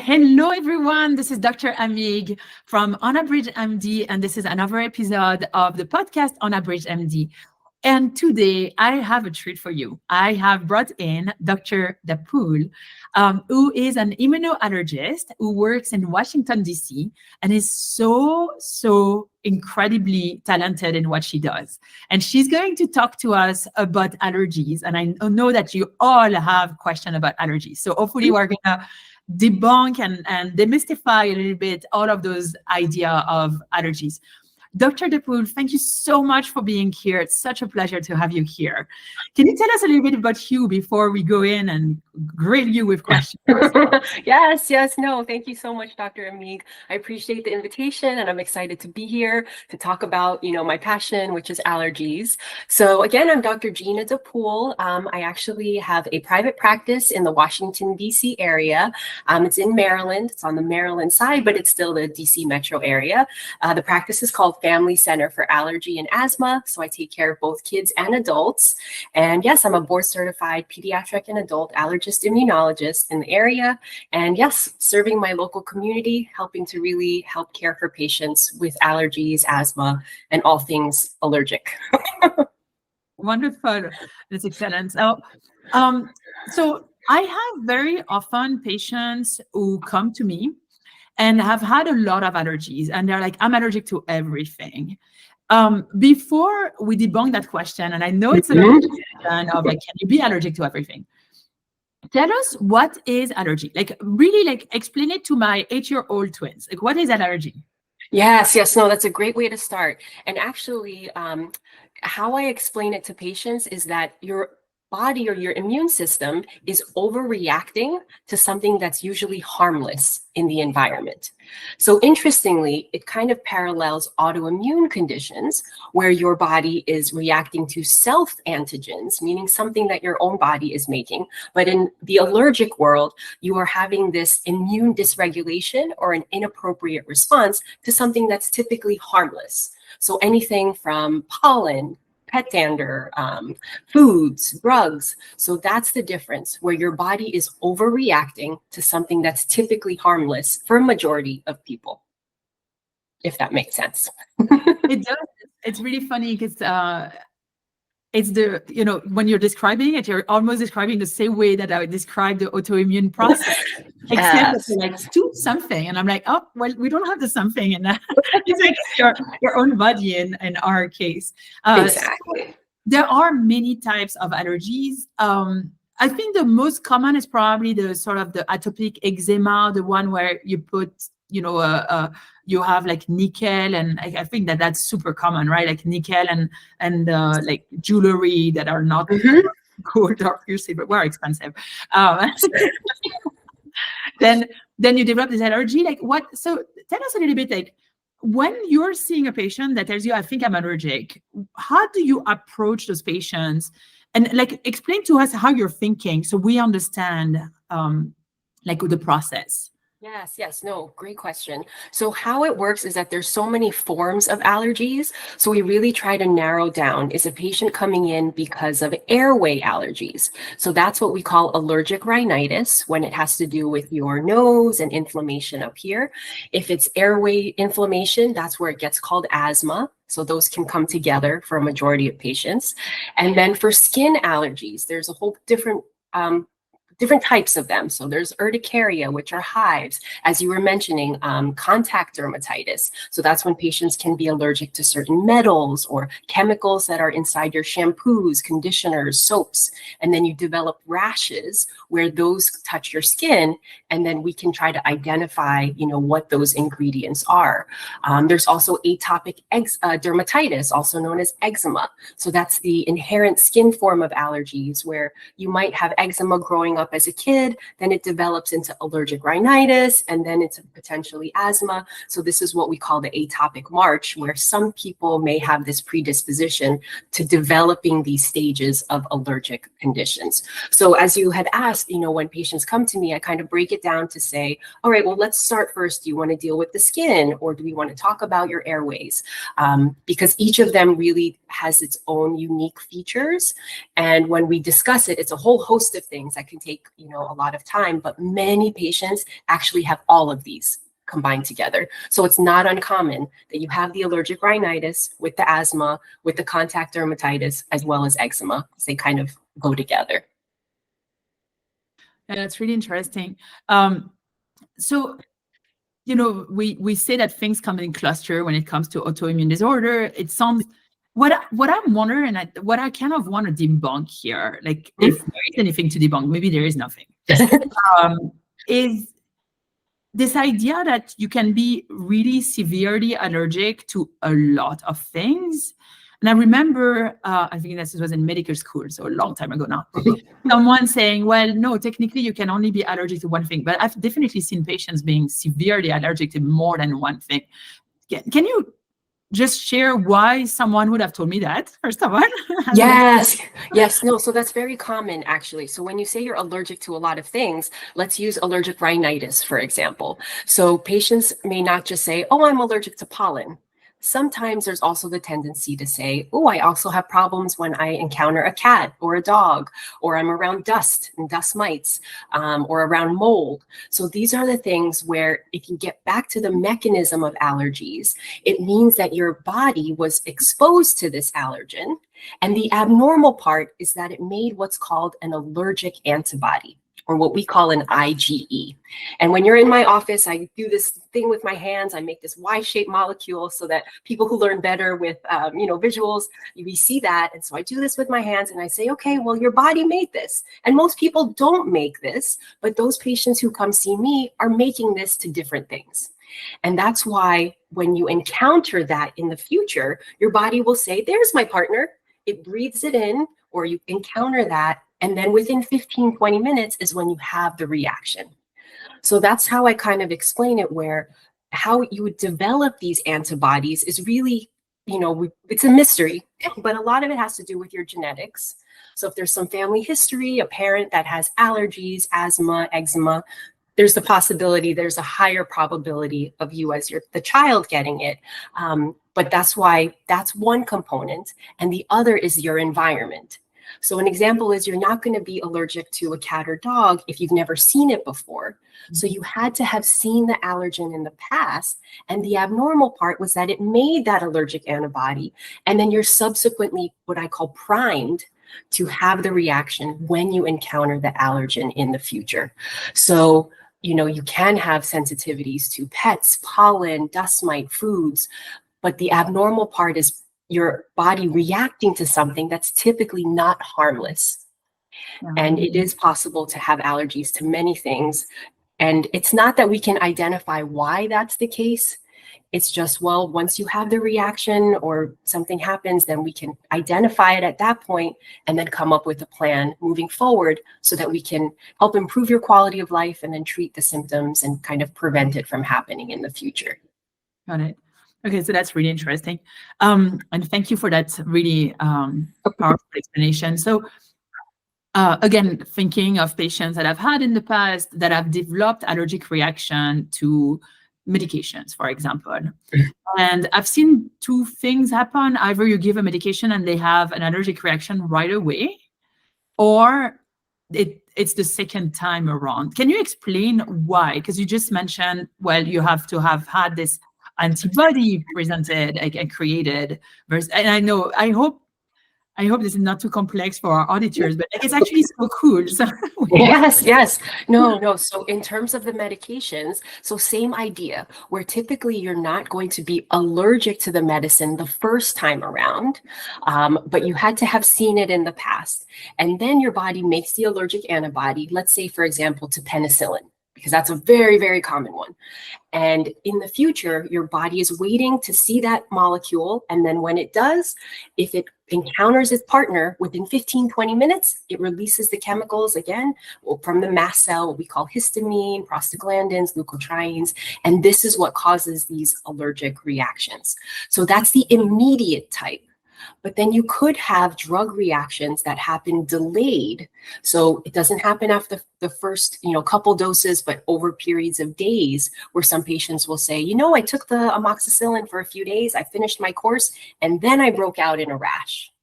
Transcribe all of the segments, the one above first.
Hello, everyone. This is Dr. Amigues from Unabridged MD, and this is another episode of the podcast Unabridged MD. And today I have a treat for you. I have brought in Dr. Dapul, who is an immunoallergist who works in Washington, D.C., and is so incredibly talented in what she does. And she's going to talk to us about allergies. And I know that you all have questions about allergies. So hopefully we're going to debunk and demystify a little bit all of those ideas of allergies. Dr. Dapul, thank you so much for being here. It's such a pleasure to have you here. Can you tell us a little bit about you before we go in and grill you with questions? Yes. No, thank you so much, Dr. Amigues. I appreciate the invitation, and I'm excited to be here to talk about, my passion, which is allergies. So again, I'm Dr. Gina Dapul. I actually have a private practice in the Washington, D.C. area. It's in Maryland. It's on the Maryland side, but it's still the D.C. metro area. The practice is called Family Center for Allergy and Asthma. So I take care of both kids and adults. And yes, I'm a board certified pediatric and adult allergist immunologist in the area. And yes, serving my local community, helping to really help care for patients with allergies, asthma, and all things allergic. Wonderful. That's excellent. So I have very often patients who come to me and have had a lot of allergies, and they're like, I'm allergic to everything. Before we debunk that question, and I know it's a question of like, can you be allergic to everything? Tell us, what is allergy? Like, really, like, explain it to my 8-year-old twins. Like, what is an allergy? Yes, no, that's a great way to start. And actually, how I explain it to patients is that your body or your immune system is overreacting to something that's usually harmless in the environment. So interestingly, it kind of parallels autoimmune conditions where your body is reacting to self-antigens, meaning something that your own body is making. But in the allergic world, you are having this immune dysregulation or an inappropriate response to something that's typically harmless. So anything from pollen, pet dander, foods, drugs. So that's the difference, where your body is overreacting to something that's typically harmless for a majority of people, if that makes sense. It does. It's really funny because it's the, when you're describing it, you're almost describing the same way that I would describe the autoimmune process. Except that you're like, do something. And I'm like, oh, well, we don't have the something. And it's like your own body in our case. Exactly. So there are many types of allergies. I think the most common is probably the sort of the atopic eczema, the one where you put, you have like nickel, and I think that that's super common, right? Like nickel and like jewelry that are not good, obviously, but were expensive. Then you develop this allergy. Like what? So tell us a little bit, like when you're seeing a patient that tells you, I think I'm allergic, how do you approach those patients? And like explain to us how you're thinking so we understand like the process. Yes. No, great question. So how it works is that there's so many forms of allergies. So we really try to narrow down, is a patient coming in because of airway allergies? So that's what we call allergic rhinitis, when it has to do with your nose and inflammation up here. If it's airway inflammation, that's where it gets called asthma. So those can come together for a majority of patients. And then for skin allergies, there's a whole different types of them. So there's urticaria, which are hives. As you were mentioning, contact dermatitis. So that's when patients can be allergic to certain metals or chemicals that are inside your shampoos, conditioners, soaps. And then you develop rashes where those touch your skin. And then we can try to identify, what those ingredients are. There's also atopic dermatitis, also known as eczema. So that's the inherent skin form of allergies, where you might have eczema growing up as a kid, then it develops into allergic rhinitis, and then into potentially asthma. So this is what we call the atopic march, where some people may have this predisposition to developing these stages of allergic conditions. So as you had asked, when patients come to me, I kind of break it down to say, all right, well, let's start first. Do you want to deal with the skin, or do we want to talk about your airways? Because each of them really has its own unique features. And when we discuss it, it's a whole host of things that can take take, a lot of time, but many patients actually have all of these combined together. So it's not uncommon that you have the allergic rhinitis with the asthma, with the contact dermatitis, as well as eczema. They kind of go together. And that's really interesting. So, we say that things come in cluster when it comes to autoimmune disorder. It sounds, what I'm wondering, and what I kind of want to debunk here, like if there is anything to debunk, maybe there is nothing, is this idea that you can be really severely allergic to a lot of things. And I remember, I think this was in medical school, so a long time ago now, someone saying, well, no, technically you can only be allergic to one thing, but I've definitely seen patients being severely allergic to more than one thing. Can you just share why someone would have told me that, first of all? Yes. No, so that's very common, actually. So when you say you're allergic to a lot of things, let's use allergic rhinitis, for example. So patients may not just say, oh, I'm allergic to pollen. Sometimes there's also the tendency to say, oh, I also have problems when I encounter a cat or a dog, or I'm around dust and dust mites, or around mold. So these are the things where if you get back to the mechanism of allergies, it means that your body was exposed to this allergen. And the abnormal part is that it made what's called an allergic antibody, or what we call an IgE. And when you're in my office, I do this thing with my hands. I make this Y-shaped molecule so that people who learn better with, visuals, we see that. And so I do this with my hands and I say, okay, well, your body made this. And most people don't make this, but those patients who come see me are making this to different things. And that's why when you encounter that in the future, your body will say, there's my partner. It breathes it in, or you encounter that. And then within 15, 20 minutes is when you have the reaction. So that's how I kind of explain it, where how you would develop these antibodies is really, it's a mystery, but a lot of it has to do with your genetics. So if there's some family history, a parent that has allergies, asthma, eczema, there's the possibility, there's a higher probability of you as the child getting it. But that's why that's one component. And the other is your environment. So an example is you're not going to be allergic to a cat or dog if you've never seen it before. So you had to have seen the allergen in the past. And the abnormal part was that it made that allergic antibody. And then you're subsequently what I call primed to have the reaction when you encounter the allergen in the future. So, you can have sensitivities to pets, pollen, dust mite, foods, but the abnormal part is your body reacting to something that's typically not harmless. And it is possible to have allergies to many things. And it's not that we can identify why that's the case. It's just, well, once you have the reaction or something happens, then we can identify it at that point and then come up with a plan moving forward so that we can help improve your quality of life and then treat the symptoms and kind of prevent it from happening in the future. Got it. Okay, so that's really interesting. And thank you for that really powerful explanation. So again, thinking of patients that I've had in the past that have developed allergic reaction to medications, for example. And I've seen two things happen. Either you give a medication and they have an allergic reaction right away, or it's the second time around. Can you explain why? Because you just mentioned, well, you have to have had this antibody presented and created. And I hope this is not too complex for our auditors, but it's actually so cool. So Yes. No. So in terms of the medications, so same idea, where typically you're not going to be allergic to the medicine the first time around, but you had to have seen it in the past. And then your body makes the allergic antibody, let's say, for example, to penicillin, because that's a very, very common one. And in the future, your body is waiting to see that molecule. And then when it does, if it encounters its partner within 15, 20 minutes, it releases the chemicals again from the mast cell, what we call histamine, prostaglandins, leukotrienes. And this is what causes these allergic reactions. So that's the immediate type. But then you could have drug reactions that happen delayed. So it doesn't happen after the first, couple doses, but over periods of days, where some patients will say, I took the amoxicillin for a few days, I finished my course, and then I broke out in a rash.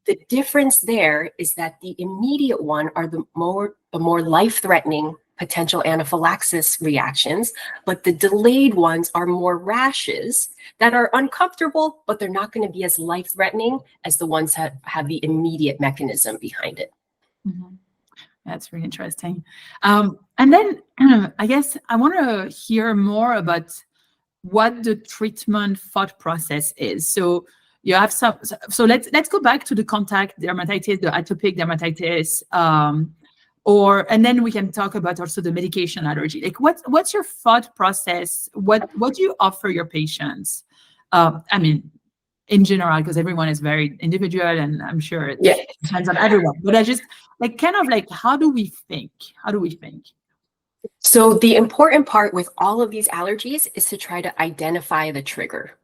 The difference there is that the immediate one are the more life-threatening potential anaphylaxis reactions, but the delayed ones are more rashes that are uncomfortable, but they're not going to be as life-threatening as the ones that have the immediate mechanism behind it. That's really interesting. And then I guess I want to hear more about what the treatment thought process is. So you have some. So let's go back to the contact dermatitis, the atopic dermatitis, and then we can talk about also the medication allergy. Like, what's your thought process? What do you offer your patients? I mean, in general, because everyone is very individual, and I'm sure it depends on everyone. But I just like kind of like, how do we think? So the important part with all of these allergies is to try to identify the trigger.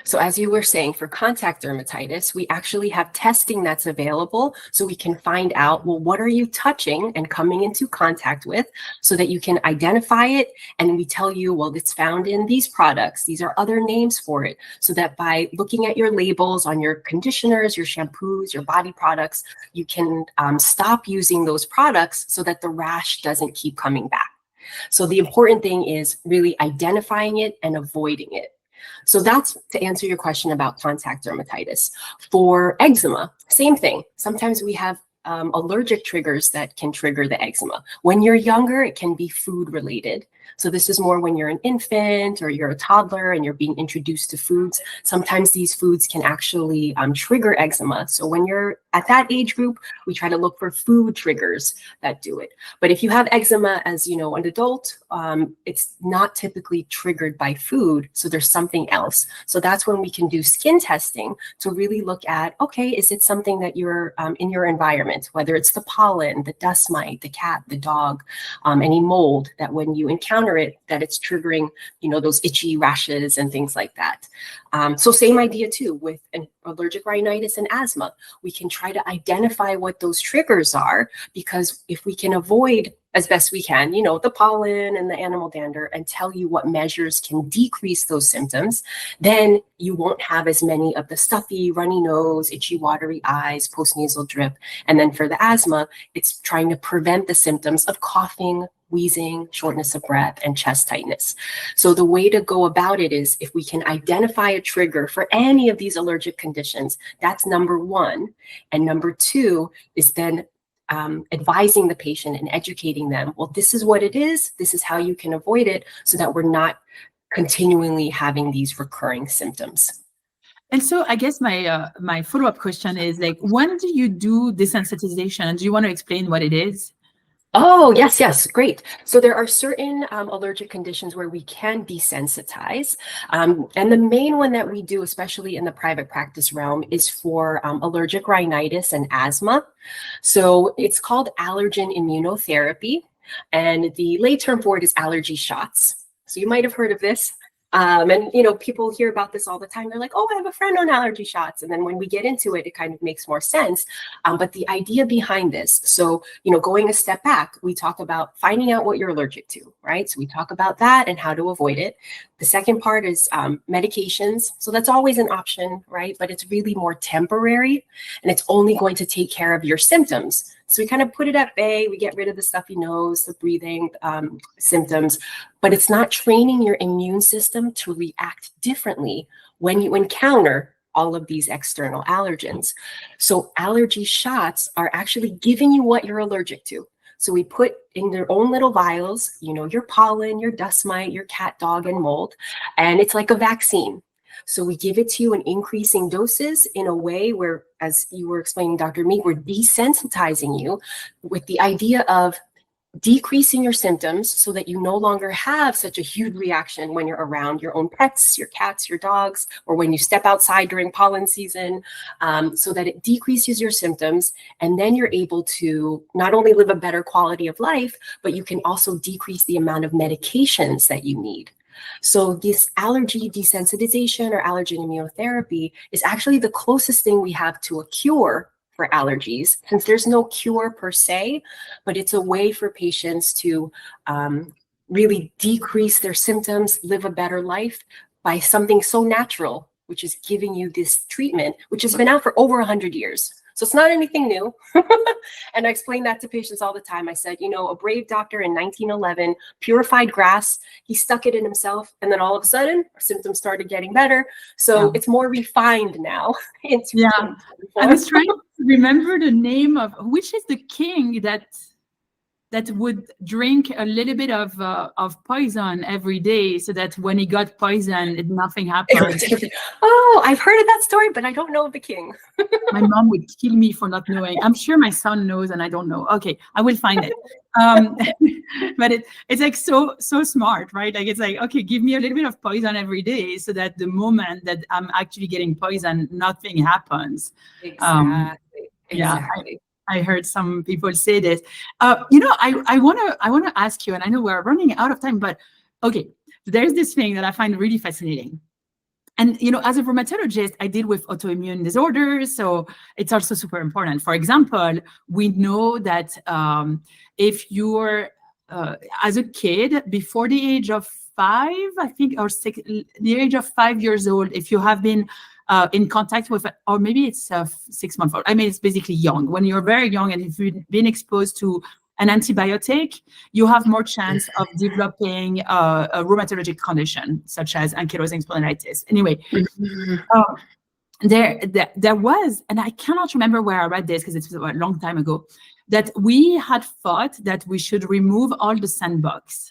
So as you were saying, for contact dermatitis, we actually have testing that's available so we can find out, well, what are you touching and coming into contact with so that you can identify it. And we tell you, well, it's found in these products. These are other names for it. So that by looking at your labels on your conditioners, your shampoos, your body products, you can stop using those products so that the rash doesn't keep coming back. So the important thing is really identifying it and avoiding it. So that's to answer your question about contact dermatitis. For eczema, same thing. Sometimes we have allergic triggers that can trigger the eczema. When you're younger, it can be food related. So this is more when you're an infant or you're a toddler and you're being introduced to foods. Sometimes these foods can actually trigger eczema. So when you're at that age group, we try to look for food triggers that do it. But if you have eczema as, you know, an adult, it's not typically triggered by food. So there's something else. So that's when we can do skin testing to really look at, okay, is it something that you're in your environment, whether it's the pollen, the dust mite, the cat, the dog, any mold, that when you encounter it, that it's triggering, you know, those itchy rashes and things like that. So same idea too with an allergic rhinitis and asthma. We can try to identify what those triggers are, because if we can avoid as best we can, you know, the pollen and the animal dander, and tell you what measures can decrease those symptoms, then you won't have as many of the stuffy, runny nose, itchy, watery eyes, postnasal drip. And then for the asthma, it's trying to prevent the symptoms of coughing, wheezing, shortness of breath, and chest tightness. So the way to go about it is, if we can identify a trigger for any of these allergic conditions, that's number one. And number two is then advising the patient and educating them, well, this is what it is, this is how you can avoid it, so that we're not continually having these recurring symptoms. And so I guess my follow-up question is, like, when do you do desensitization? Do you want to explain what it is? Oh, yes, great. So there are certain allergic conditions where we can desensitize. And the main one that we do, especially in the private practice realm, is for allergic rhinitis and asthma. So it's called allergen immunotherapy. And the lay term for it is allergy shots. So you might have heard of this. And, you know, people hear about this all the time. They're like, oh, I have a friend on allergy shots. And then when we get into it, it kind of makes more sense. But the idea behind this, so, you know, going a step back, we talk about finding out what you're allergic to, right? So we talk about that and how to avoid it. The second part is medications. So that's always an option, right? But it's really more temporary, and it's only going to take care of your symptoms. So we kind of put it at bay. We get rid of the stuffy nose, the breathing symptoms, but it's not training your immune system to react differently when you encounter all of these external allergens. So allergy shots are actually giving you what you're allergic to. So we put in their own little vials, you know, your pollen, your dust mite, your cat, dog, and mold, and it's like a vaccine. So we give it to you in increasing doses in a way where, as you were explaining, Dr. Meek, we're desensitizing you with the idea of decreasing your symptoms so that you no longer have such a huge reaction when you're around your own pets, your cats, your dogs, or when you step outside during pollen season, so that it decreases your symptoms. And then you're able to not only live a better quality of life, but you can also decrease the amount of medications that you need. So this allergy desensitization or allergen immunotherapy is actually the closest thing we have to a cure for allergies, since there's no cure per se, but it's a way for patients to really decrease their symptoms, live a better life by something so natural which is giving you this treatment, which has been out for over 100 years. So it's not anything new. And I explain that to patients all the time. I said, a brave doctor in 1911 purified grass. He stuck it in himself. And then all of a sudden, our symptoms started getting better. So it's more refined now. Yeah. I was trying to remember the name of, which is the king that would drink a little bit of poison every day, so that when he got poisoned, nothing happened. Oh, I've heard of that story, but I don't know of the king. My mom would kill me for not knowing. I'm sure my son knows, and I don't know. Okay, I will find it. But it's like so smart, right? Like, it's like, okay, give me a little bit of poison every day, so that the moment that I'm actually getting poisoned, nothing happens. Exactly. Yeah. I heard some people say this. I want to ask you, and I know we're running out of time, but okay, there's this thing that I find really fascinating. And, as a rheumatologist, I deal with autoimmune disorders, so it's also super important. For example, we know that if you're, as a kid, before the age of 5, I think, or 6, the age of 5 years old, if you have been in contact with, or maybe it's 6 months old. I mean, it's basically young. When you're very young and if you've been exposed to an antibiotic, you have more chance of developing a rheumatologic condition, such as ankylosing spondylitis. Anyway, there was, and I cannot remember where I read this because it's a long time ago, that we had thought that we should remove all the sandbox.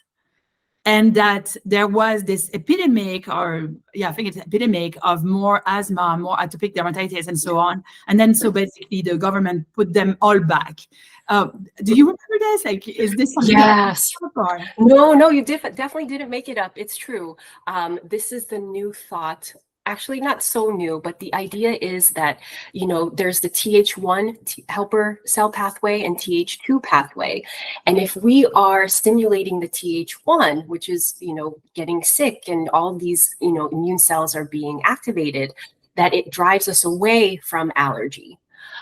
And that there was this epidemic, I think it's epidemic of more asthma, more atopic dermatitis, and so on. And then so basically the government put them all back. Do you remember this? Like, is this something? Yes. No, you definitely didn't make it up. It's true. This is the new thought. Actually, not so new, but the idea is that, there's the Th1 helper cell pathway and Th2 pathway. And if we are stimulating the Th1, which is, getting sick and all these, immune cells are being activated, that it drives us away from allergy.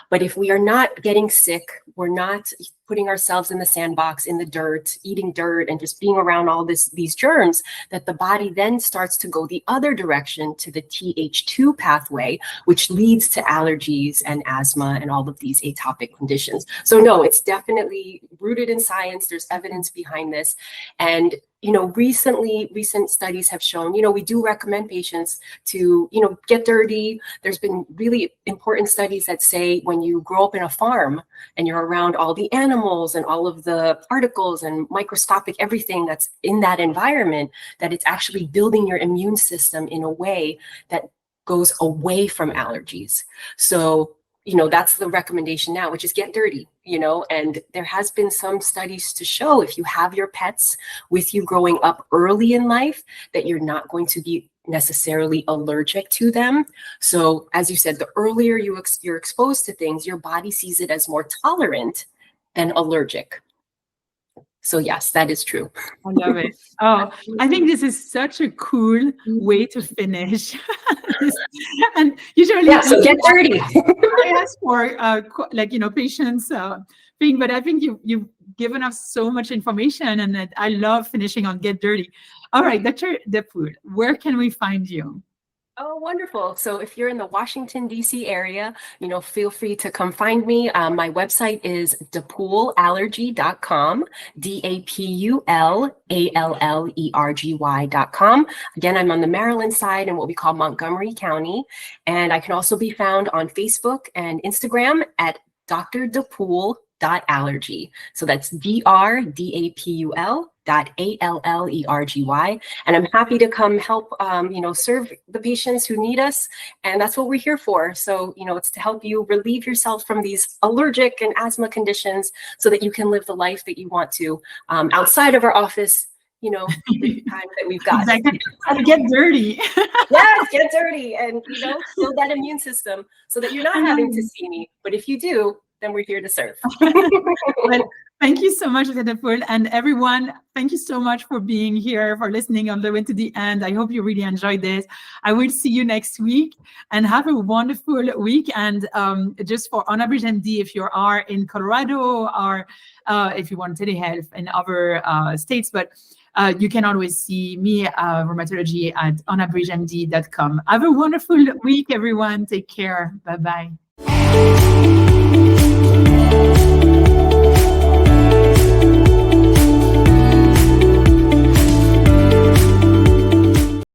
But if we are not getting sick, we're not putting ourselves in the sandbox, in the dirt, eating dirt, and just being around all these germs, that the body then starts to go the other direction to the Th2 pathway, which leads to allergies and asthma and all of these atopic conditions. So no, it's definitely rooted in science. There's evidence behind this. And recent studies have shown, we do recommend patients to, get dirty. There's been really important studies that say when you grow up in a farm and you're around all the animals and all of the particles and microscopic everything that's in that environment, that it's actually building your immune system in a way that goes away from allergies. So that's the recommendation now, which is get dirty, and there has been some studies to show if you have your pets with you growing up early in life, that you're not going to be necessarily allergic to them. So as you said, the earlier you're exposed to things, your body sees it as more tolerant than allergic. So yes, that is true. I love it. Oh, I think this is such a cool way to finish. And usually, so get dirty. I ask for patience thing, but I think you've given us so much information, and that I love finishing on get dirty. All right, Dr. Dapul, where can we find you? Oh, wonderful. So if you're in the Washington, D.C. area, feel free to come find me. My website is dapulallergy.com, DAPULALLERGY.com. Again, I'm on the Maryland side in what we call Montgomery County. And I can also be found on Facebook and Instagram at Dr. Dapul.allergy. So that's DRDAPUL.ALLERGY. And I'm happy to come help, serve the patients who need us. And that's what we're here for. So, it's to help you relieve yourself from these allergic and asthma conditions so that you can live the life that you want to outside of our office, the time that we've got. Exactly. And get dirty. Yes, get dirty and, build that immune system so that you're not having to see me. But if you do, then we're here to serve. Well, thank you so much, Dr. Dapul. And everyone, thank you so much for being here, for listening all the way to the end. I hope you really enjoyed this. I will see you next week, and have a wonderful week. And just for On Average MD, if you are in Colorado, or if you want telehealth in other states, but You can always see me, rheumatology, at onabridgemd.com. Have a wonderful week, everyone. Take care. Bye-bye.